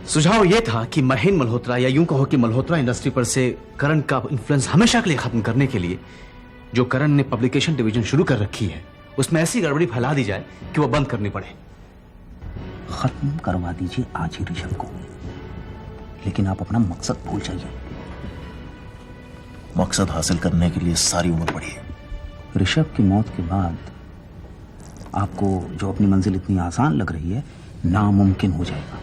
सुझाव यह था कि महेंद्र मल्होत्रा या यूं कहो कि मल्होत्रा इंडस्ट्री पर से करण का इन्फ्लुएंस हमेशा के लिए खत्म करने के लिए जो करण ने पब्लिकेशन डिवीजन शुरू कर रखी है उसमें ऐसी गड़बड़ी फैला दी जाए कि वो बंद करनी पड़े। खत्म करवा दीजिए आज ही ऋषभ को, लेकिन आप अपना मकसद भूल जाइए। मकसद हासिल करने के लिए सारी उम्र पड़ी है। ऋषभ की मौत के बाद आपको जो अपनी मंजिल इतनी आसान लग रही है नामुमकिन हो जाएगा।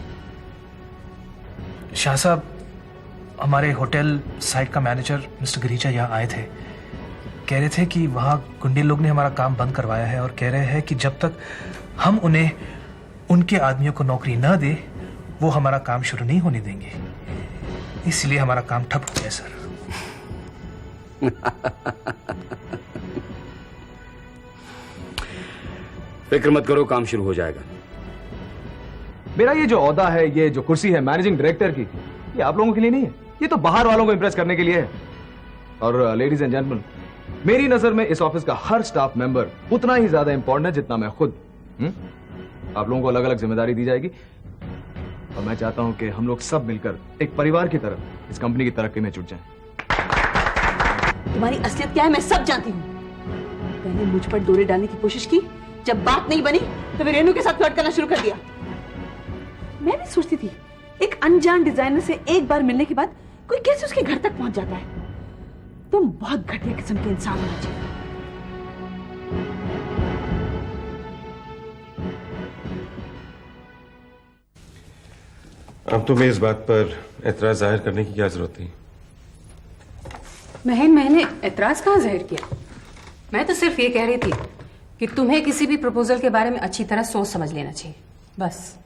शाह साहब, हमारे होटल साइट का मैनेजर मिस्टर गिरिजा यहाँ आए थे। कह रहे थे कि वहाँ गुंडे लोग ने हमारा काम बंद करवाया है और कह रहे हैं कि जब तक हम उन्हें उनके आदमियों को नौकरी न दे वो हमारा काम शुरू नहीं होने देंगे। इसलिए हमारा काम ठप हो गया सर। फिक्र मत करो, काम शुरू हो जाएगा। मेरा ये जो ओहदा है, ये जो कुर्सी है मैनेजिंग डायरेक्टर की, ये आप लोगों के लिए नहीं है, ये तो बाहर वालों को इंप्रेस करने के लिए है। और लेडीज एंड जेंटलमैन, मेरी नजर में इस ऑफिस का हर स्टाफ मेंबर उतना ही ज्यादा इंपॉर्टेंट है जितना मैं खुद। आप लोगों को अलग अलग जिम्मेदारी दी जाएगी और मैं चाहता हूं कि हम लोग सब मिलकर एक परिवार की तरह इस कंपनी की तरक्की में जुट जाएं। तुम्हारी असलियत क्या है मैं सब जानती हूँ। मैंने मुझ पर डोरे डालने की कोशिश की, जब बात नहीं बनी तो फिर रेनू के साथ फ्लर्ट करना शुरू कर दिया। मैं भी सोचती थी एक अनजान डिजाइनर से एक बार मिलने के बाद कोई कैसे उसके घर तक पहुंच जाता है। तुम बहुत घटिया किस्म के इंसान होना चाहिए। अब तुम्हें इस बात पर एतराज जाहिर करने की क्या जरूरत थी? मैंने एतराज कहाँ जाहिर किया? मैं तो सिर्फ ये कह रही थी कि तुम्हें किसी भी प्रपोजल के बारे में अच्छी तरह सोच समझ लेना चाहिए, बस।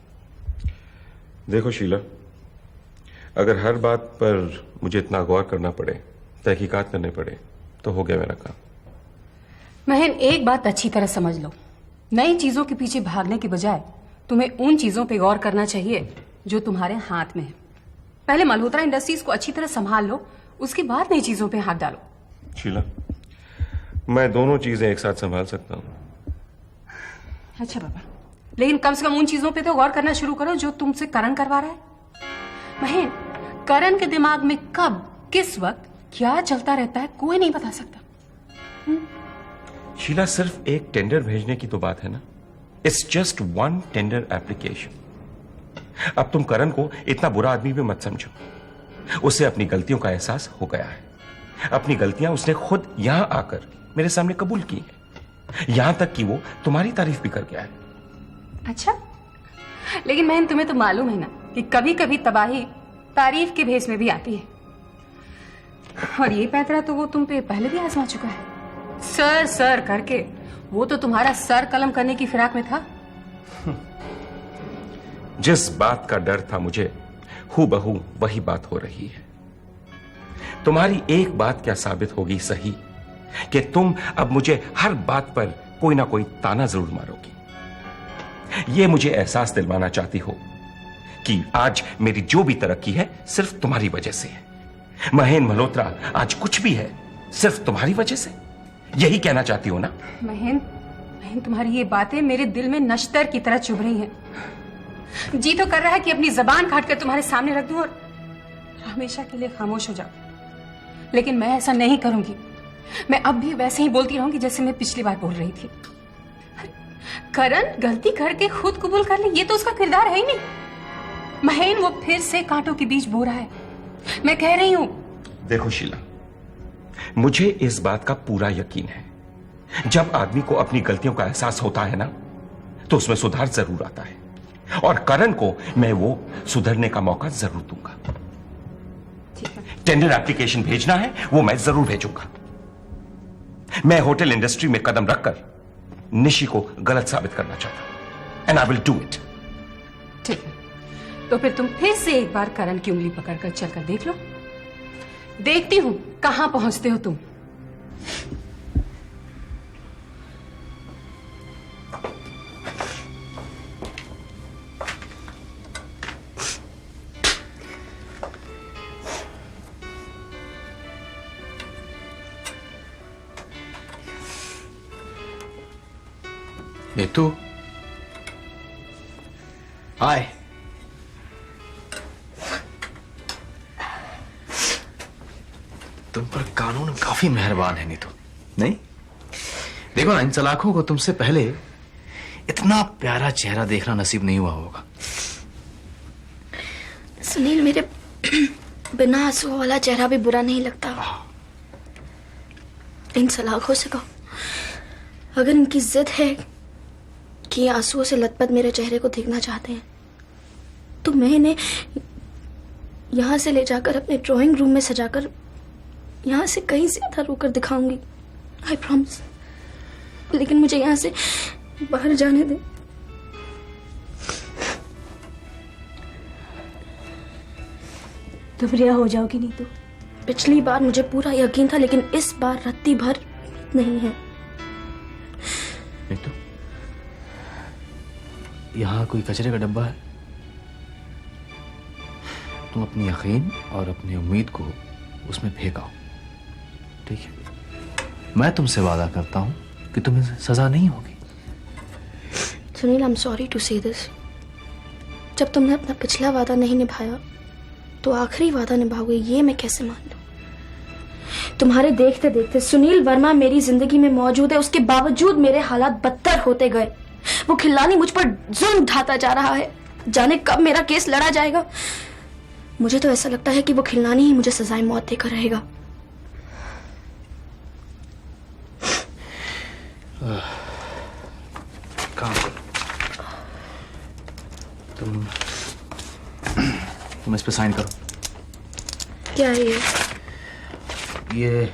देखो शीला, अगर हर बात पर मुझे इतना गौर करना पड़े, तहकीकात करने पड़े, तो हो गया मेरा काम। महन, एक बात अच्छी तरह समझ लो, नई चीजों के पीछे भागने के बजाय तुम्हें उन चीजों पे गौर करना चाहिए जो तुम्हारे हाथ में है। पहले मल्होत्रा इंडस्ट्रीज को अच्छी तरह संभाल लो, उसके बाद नई चीजों पे हाथ डालो। शीला, मैं दोनों चीजें एक साथ संभाल सकता हूँ। अच्छा बाबा, लेकिन कम से कम उन चीजों पे तो गौर करना शुरू करो जो तुमसे करण करवा रहा है। महन, करण के दिमाग में कब किस वक्त क्या चलता रहता है कोई नहीं बता सकता। शीला, सिर्फ एक टेंडर भेजने की तो बात है ना। It's just one tender application. अब तुम करण को इतना बुरा आदमी भी मत समझो। उसे अपनी गलतियों का एहसास हो गया है। अपनी गलतियां उसने खुद यहां आकर मेरे सामने कबूल की है, यहां तक कि वो तुम्हारी तारीफ भी कर गया है। अच्छा, लेकिन महन, तुम्हें तो मालूम है ना कि कभी कभी तबाही तारीफ के भेस में भी आती है। और ये पैतरा तो वो तुम पे पहले भी आजमा चुका है। सर सर करके वो तो तुम्हारा सर कलम करने की फिराक में था। जिस बात का डर था मुझे, हूबहू वही बात हो रही है। तुम्हारी एक बात क्या साबित होगी सही कि तुम अब मुझे हर बात पर कोई ना कोई ताना जरूर मारोगी। यह मुझे एहसास दिलवाना चाहती हो कि आज मेरी जो भी तरक्की है सिर्फ तुम्हारी वजह से है। महेंद्र मल्होत्रा आज कुछ भी है सिर्फ तुम्हारी वजह से। यही कहना चाहती हो ना? महेंद्र, तुम्हारी ये बातें मेरे दिल में नश्तर की तरह चुभ रही हैं। जी तो कर रहा है कि अपनी जबान काट कर तुम्हारे सामने रख दूं और हमेशा के लिए खामोश हो जाऊं, लेकिन मैं ऐसा नहीं करूंगी। मैं अब भी वैसे ही बोलती रहूंगी जैसे मैं पिछली बार बोल रही थी। करण गलती करके खुद कबूल कर ले, ये तो उसका किरदार है ही नहीं। महेंद्र वो फिर से कांटों के बीच बो रहा है। मैं कह रही हूं। देखो शीला, मुझे इस बात का पूरा यकीन है, जब आदमी को अपनी गलतियों का एहसास होता है ना, तो उसमें सुधार जरूर आता है। और करण को मैं वो सुधरने का मौका जरूर दूंगा। टेंडर एप्लीकेशन भेजना है वो मैं जरूर भेजूंगा। मैं होटल इंडस्ट्री में कदम रखकर निशी को गलत साबित करना चाहता हूं, and I will do it. ठीक है, तो फिर तुम फिर से एक बार करण की उंगली पकड़कर चलकर देख लो। देखती हूं कहां पहुंचते हो तुम। नीतू, हाय। तुम पर कानून काफी मेहरबान है नीतू, नहीं? देखो ना, इन सलाखों को तुमसे पहले इतना प्यारा चेहरा देखना नसीब नहीं हुआ होगा। सुनील, मेरे बिना आंसुओं वाला चेहरा भी बुरा नहीं लगता। इन सलाखों से कहो, अगर इनकी जिद है कि आंसुओं से लथपथ मेरे चेहरे को देखना चाहते हैं, तो मैं इन्हें यहां से ले जाकर अपने ड्राइंग रूम में सजाकर यहां से कहीं ज्यादा रोकर दिखाऊंगी, आई प्रॉमिस। लेकिन मुझे यहां से बाहर जाने दे। तुम रिहा हो जाओगी नीतू? पिछली बार मुझे पूरा यकीन था, लेकिन इस बार रत्ती भर नहीं है। नीतू, यहाँ कोई कचरे का डब्बा है, तुम अपनी यकीन और अपनी उम्मीद को उसमें फेंकाओ, ठीक है? मैं तुमसे वादा करता हूं कि तुम्हें सजा नहीं होगी। Sunil, I am sorry to say this. जब तुमने अपना पिछला वादा नहीं निभाया, तो आखिरी वादा निभाओगे ये मैं कैसे मान लूं? तुम्हारे देखते देखते सुनील वर्मा मेरी जिंदगी में मौजूद है, उसके बावजूद मेरे हालात बदतर होते गए। वो खिल्लानी मुझ पर जुल्म ढाता जा रहा है। जाने कब मेरा केस लड़ा जाएगा। मुझे तो ऐसा लगता है कि वो खिल्लानी ही मुझे सजाए मौत देकर रहेगा। काम तुम इस पे साइन करो। क्या है ये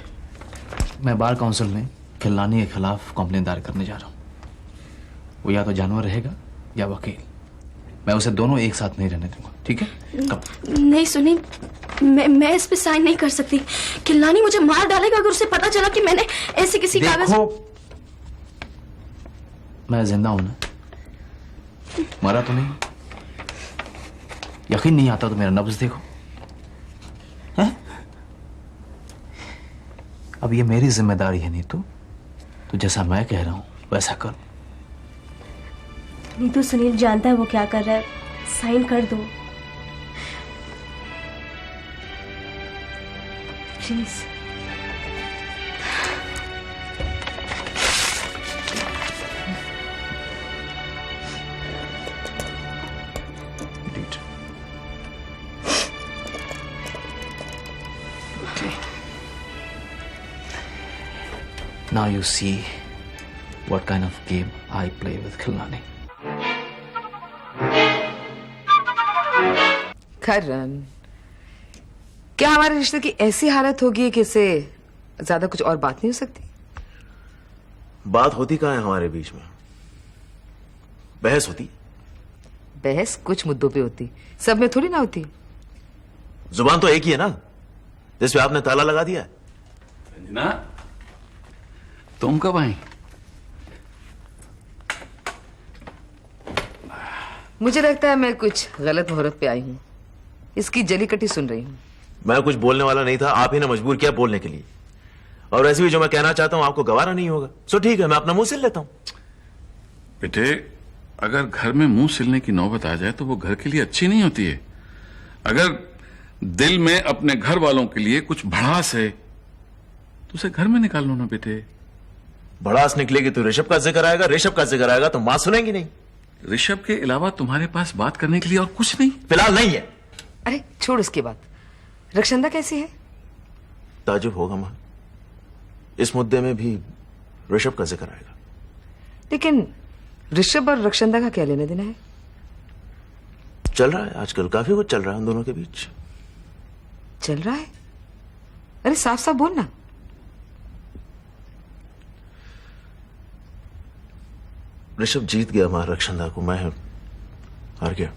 मैं बार काउंसिल में खिल्लानी के खिलाफ कंप्लेन दायर करने जा रहा हूँ। वो या तो जानवर रहेगा या वकील। मैं उसे दोनों एक साथ नहीं रहने दूंगा, ठीक है? कब? नहीं सुनील, मैं इस पे साइन नहीं कर सकती। खिल्लानी मुझे मार डालेगा अगर उसे पता चला कि मैंने ऐसे किसी कागज। मैं जिंदा हूं ना, मरा तो नहीं। यकीन नहीं आता तो मेरा नब्ज देखो, है? अब ये मेरी जिम्मेदारी है नीतू, तो जैसा मैं कह रहा हूं वैसा कर। नीतू, सुनील जानता है वो क्या कर रहा है, साइन कर दो please. Now you see what kind of game I play with Khilnani. करण, क्या हमारे रिश्ते की ऐसी हालत होगी कि इससे ज्यादा कुछ और बात नहीं हो सकती? बात होती कहाँ है हमारे बीच में? बहस होती। बहस कुछ मुद्दों पे होती, सब में थोड़ी ना होती। जुबान तो एक ही है ना, जिस पे आपने ताला लगा दिया है। रंजना, तुम कब आई? मुझे लगता है मैं कुछ गलत मुहूर्त पे आई हूँ। इसकी जली कटी सुन रही हूँ। मैं कुछ बोलने वाला नहीं था, आप ही ने मजबूर किया बोलने के लिए। और वैसे भी जो मैं कहना चाहता हूं आपको गवारा नहीं होगा, सो ठीक है, मैं अपना मुंह सिल लेता हूं। बेटे, अगर घर में मुंह सिलने की नौबत आ जाए तो वो घर के लिए अच्छी नहीं होती है। अगर दिल में अपने घर वालों के लिए कुछ भड़ास है तो उसे घर में निकाल लो ना बेटे। भड़ास निकलेगी तो ऋषभ का जिक्र आएगा, ऋषभ का जिक्र आएगा तो मां सुनेंगी नहीं। ऋषभ के अलावा तुम्हारे पास बात करने के लिए और कुछ नहीं? फिलहाल नहीं है। अरे छोड़ उसकी बात। रक्षंदा कैसी है? ताजुब होगा मां, इस मुद्दे में भी ऋषभ का जिक्र आएगा। लेकिन ऋषभ और रक्षंदा का क्या लेना देना है? चल रहा है आजकल, काफी कुछ चल रहा है उन दोनों के बीच। चल रहा है? अरे साफ साफ बोल ना। ऋषभ जीत गया मां रक्षंदा को, मैं हार गया।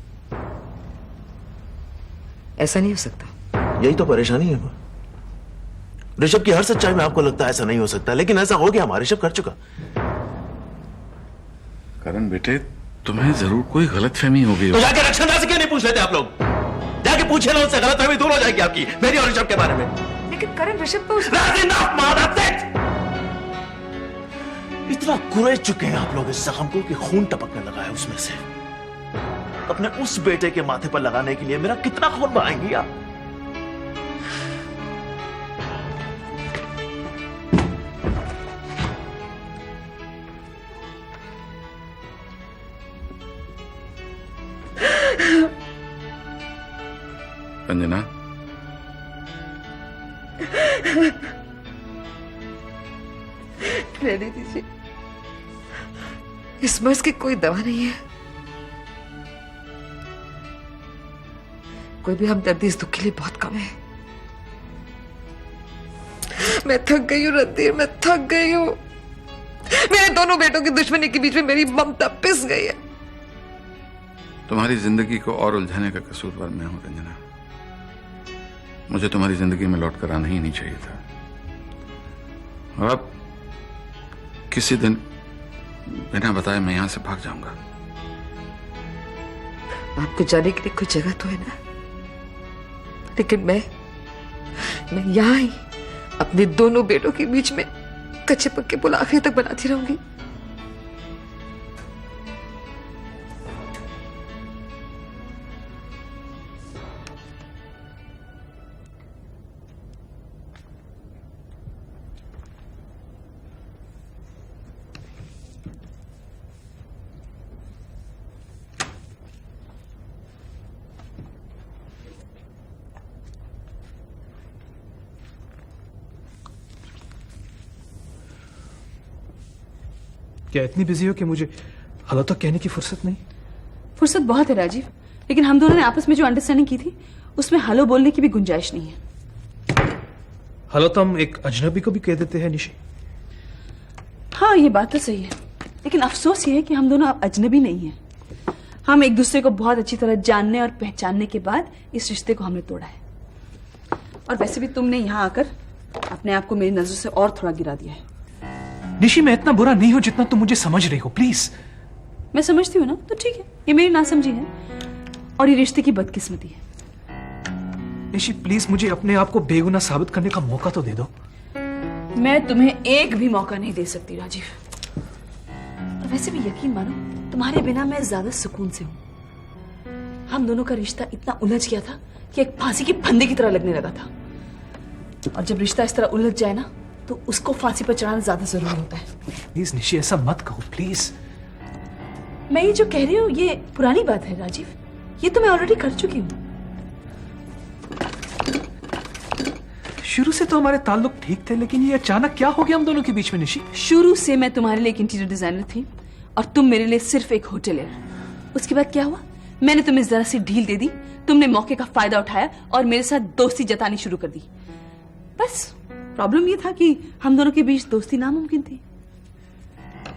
ऐसा नहीं हो सकता। यही तो परेशानी है मां। ऋषभ की हर सच्चाई में आपको लगता है ऐसा नहीं हो सकता, लेकिन ऐसा हो गया हमारा। ऋषभ कर चुका। करण बेटे, तुम्हें जरूर कोई गलतफहमी हो गई। तो जाके रक्षंदा से क्यों नहीं पूछ लेते आप लोग? जाके पूछे ना उससे, गलतफहमी दूर हो जाएगी आपकी मेरी और ऋषभ के बारे में। लेकिन करण ऋषभ को इतना कुरेद चुके हैं आप लोग इस जख्म को कि खून टपकने लगा है उसमें से। अपने उस बेटे के माथे पर लगाने के लिए मेरा कितना खून बहाएंगी आप? रंजना, रहने दीजिए, इस मर्ज की कोई दवा नहीं है। कोई भी हमदर्दी इस दुख के लिए बहुत कम है। मैं थक गई हूँ रणधीर, मैं थक गई हूँ। मेरे दोनों बेटों की दुश्मनी के बीच में मेरी ममता पिस गई है। तुम्हारी जिंदगी को और उलझाने का कसूरवार मैं हूं रंजना। मुझे तुम्हारी जिंदगी में लौट कर आना ही नहीं चाहिए था। और अब किसी दिन बिना बताए मैं यहां से भाग जाऊंगा। आपको जाने के लिए कोई जगह तो है ना, लेकिन मैं यहां ही अपने दोनों बेटों के बीच में कच्चे पक्के पुल आखिर तक बनाती रहूंगी। क्या इतनी बिजी हो कि मुझे हेलो तक कहने की फुर्सत नहीं? फुर्सत बहुत है राजीव, लेकिन हम दोनों ने आपस में जो अंडरस्टैंडिंग की थी उसमें हेलो बोलने की भी गुंजाइश नहीं है। हेलो तो हम एक अजनबी को भी कह देते हैं निशी। हाँ ये बात तो सही है, लेकिन अफसोस ये है कि हम दोनों अब अजनबी नहीं हैं। हम एक दूसरे को बहुत अच्छी तरह जानने और पहचानने के बाद इस रिश्ते को हमने तोड़ा है। और वैसे भी तुमने यहाँ आकर अपने आप को मेरी नजर से और थोड़ा गिरा दिया है। निशी मैं इतना बुरा नहीं हूं जितना तुम मुझे समझ रही हो, प्लीज। मैं समझती हूँ ना, तो ठीक है, ये मेरी नासमझी है और ये रिश्ते की बदकिस्मती है। निशी प्लीज मुझे अपने आप को बेगुनाह साबित करने का मौका तो दे दो। मैं तुम्हें एक भी मौका नहीं दे सकती राजीव। और वैसे भी यकीन मानो, तुम्हारे बिना मैं ज्यादा सुकून से हूं। हम दोनों का रिश्ता इतना उलझ गया था कि एक फांसी के फंदे की तरह लगने लगा था। और जब रिश्ता इस तरह उलझ जाए ना, तो उसको फांसी पर चढ़ाना ज्यादा जरूरी होता है। प्लीज निशी ऐसा मत कहो, प्लीज। मैं ये जो कह रही हूँ ये पुरानी बात है राजीव, ये तो मैं ऑलरेडी कर चुकी हूँ। शुरू से तो हमारे ताल्लुक ठीक थे, लेकिन ये अचानक क्या हो गया हम दोनों के बीच में निशी? शुरू से मैं तुम्हारे लिए एक इंटीरियर डिजाइनर थी और तुम मेरे लिए सिर्फ एक होटलियर। उसके बाद क्या हुआ? मैंने तुम्हें जरा सी ढील दे दी, तुमने मौके का फायदा उठाया और मेरे साथ दोस्ती जतानी शुरू कर दी। बस प्रॉब्लम ये था कि हम दोनों के बीच दोस्ती नामुमकिन थी।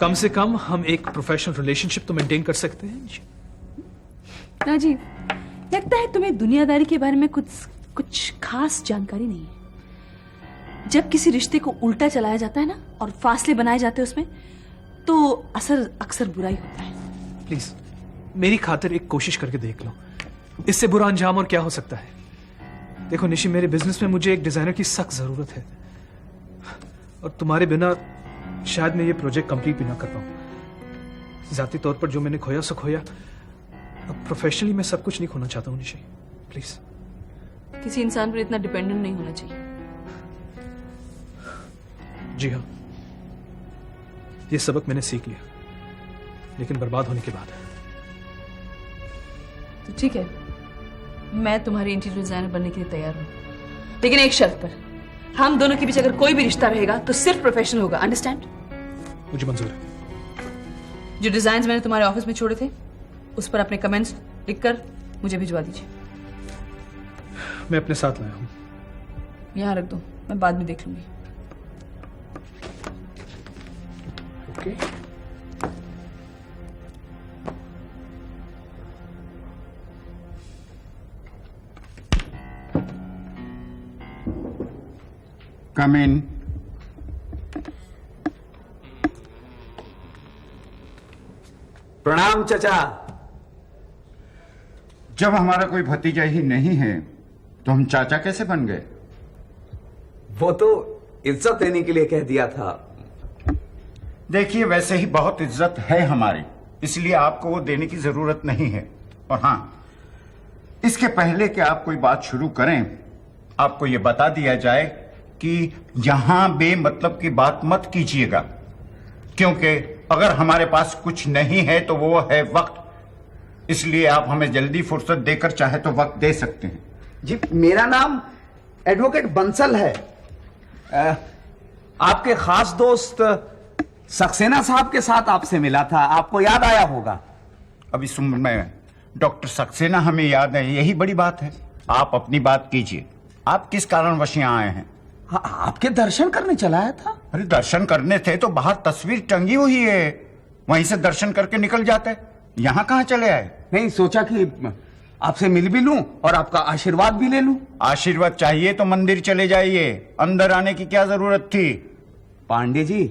कम से कम हम एक प्रोफेशनल रिलेशनशिप तो मेंटेन कर सकते हैं। राजीव, लगता है तुम्हें दुनियादारी के बारे में कुछ खास जानकारी नहीं है। जब किसी रिश्ते को उल्टा चलाया जाता है ना और फासले बनाए जाते हैं उसमें, तो असर अक्सर बुरा ही होता है। प्लीज मेरी खातिर एक कोशिश करके देख लो, इससे बुरा अंजाम और क्या हो सकता है? देखो निशी, मेरे बिजनेस में मुझे एक डिजाइनर की सख्त जरूरत है और तुम्हारे बिना शायद मैं ये प्रोजेक्ट कंप्लीट भी ना कर पाऊं। जाती तौर पर जो मैंने खोया सो खोया, अब प्रोफेशनली मैं सब कुछ नहीं खोना चाहता हूं निशी, प्लीज। किसी इंसान पर इतना डिपेंडेंट नहीं होना चाहिए। जी हाँ, ये सबक मैंने सीख लिया, लेकिन बर्बाद होने के बाद। तो ठीक है, मैं तुम्हारी इंटीरियर डिजाइनर बनने के लिए तैयार हूं, लेकिन एक शर्त पर। हम दोनों के बीच अगर कोई भी रिश्ता रहेगा तो सिर्फ प्रोफेशनल होगा, अंडरस्टैंड? मुझे मंजूर है। जो डिजाइन्स मैंने तुम्हारे ऑफिस में छोड़े थे उस पर अपने कमेंट्स लिखकर मुझे भिजवा दीजिए। मैं अपने साथ लाया हूं। यहां रख दो, मैं बाद में देख लूंगी। ओके। Come in. प्रणाम चचा। जब हमारा कोई भतीजा ही नहीं है तो हम चाचा कैसे बन गए? वो तो इज्जत देने के लिए कह दिया था। देखिए, वैसे ही बहुत इज्जत है हमारी, इसलिए आपको वो देने की जरूरत नहीं है। और हां, इसके पहले कि आप कोई बात शुरू करें, आपको ये बता दिया जाए कि यहां बेमतलब की बात मत कीजिएगा, क्योंकि अगर हमारे पास कुछ नहीं है तो वो है वक्त। इसलिए आप हमें जल्दी फुर्सत देकर चाहे तो वक्त दे सकते हैं। जी मेरा नाम एडवोकेट बंसल है। आपके खास दोस्त सक्सेना साहब के साथ आपसे मिला था, आपको याद आया होगा। अब इस उम्र में डॉक्टर सक्सेना हमें याद है, यही बड़ी बात है। आप अपनी बात कीजिए, आप किस कारणवश यहाँ आए हैं? हाँ, आपके दर्शन करने चला आया था। अरे दर्शन करने थे तो बाहर तस्वीर टंगी हुई है, वहीं से दर्शन करके निकल जाते। यहाँ कहाँ चले आए? नहीं, सोचा कि आपसे मिल भी लूं और आपका आशीर्वाद भी ले लूं। आशीर्वाद चाहिए तो मंदिर चले जाइए, अंदर आने की क्या जरूरत थी? पांडे जी,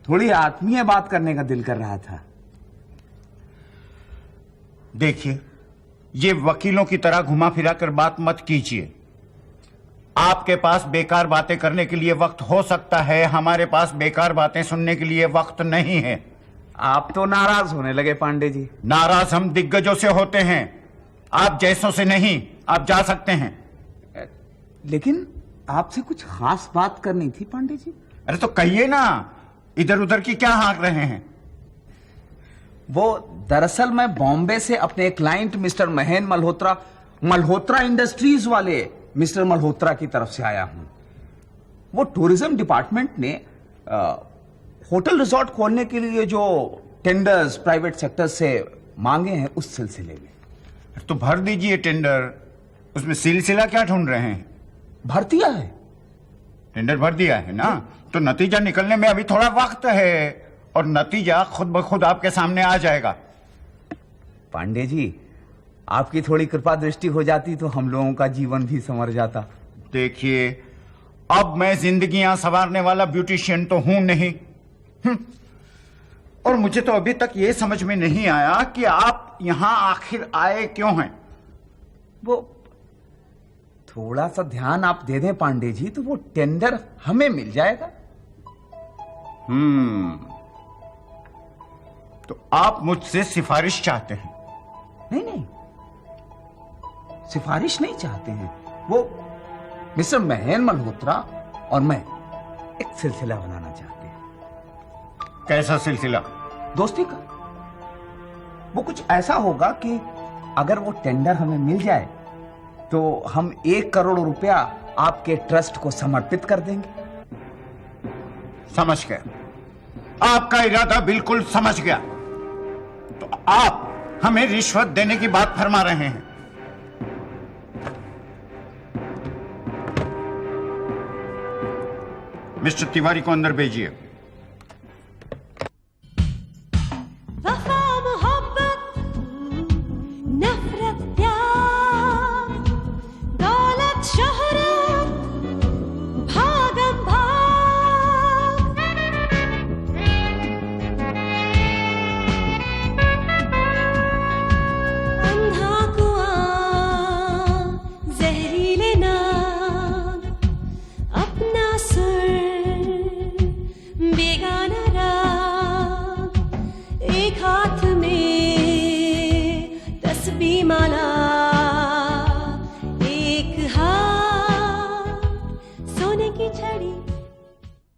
थोड़ी आत्मीय बात करने का दिल कर रहा था। देखिए, ये वकीलों की तरह घुमा फिरा कर बात मत कीजिए। आपके पास बेकार बातें करने के लिए वक्त हो सकता है, हमारे पास बेकार बातें सुनने के लिए वक्त नहीं है। आप तो नाराज होने लगे पांडे जी। नाराज हम दिग्गजों से होते हैं, आप जैसों से नहीं। आप जा सकते हैं। लेकिन आपसे कुछ खास बात करनी थी पांडे जी। अरे तो कहिए ना, इधर उधर की क्या हाँक रहे हैं? वो दरअसल मैं बॉम्बे से अपने client mister Mahen Malhotra, Malhotra industries वाले मिस्टर मल्होत्रा की तरफ से आया हूं। वो टूरिज्म डिपार्टमेंट ने होटल रिजॉर्ट खोलने के लिए जो टेंडर्स प्राइवेट सेक्टर से मांगे हैं, उस सिलसिले में। तो भर दीजिए टेंडर, उसमें सिलसिला क्या ढूंढ रहे हैं? भर दिया है। टेंडर भर दिया है ना, तो नतीजा निकलने में अभी थोड़ा वक्त है, और नतीजा खुद ब खुद आपके सामने आ जाएगा। पांडे जी, आपकी थोड़ी कृपा दृष्टि हो जाती तो हम लोगों का जीवन भी संवर जाता। देखिए, अब मैं जिंदगियां संवारने वाला ब्यूटिशियन तो हूं नहीं। और मुझे तो अभी तक यह समझ में नहीं आया कि आप यहां आखिर आए क्यों हैं। वो थोड़ा सा ध्यान आप दे दें पांडे जी, तो वो टेंडर हमें मिल जाएगा। तो आप मुझसे सिफारिश चाहते हैं? नहीं नहीं, सिफारिश नहीं चाहते हैं। वो मिस्टर महेन मल्होत्रा और मैं एक सिलसिला बनाना चाहते हैं। कैसा सिलसिला? दोस्ती का। वो कुछ ऐसा होगा कि अगर वो टेंडर हमें मिल जाए तो हम 1 करोड़ रुपया आपके ट्रस्ट को समर्पित कर देंगे। समझ गया, आपका इरादा बिल्कुल समझ गया। तो आप हमें रिश्वत देने की बात फरमा रहे हैं। मिस्टर तिवारी को अंदर भेजिए।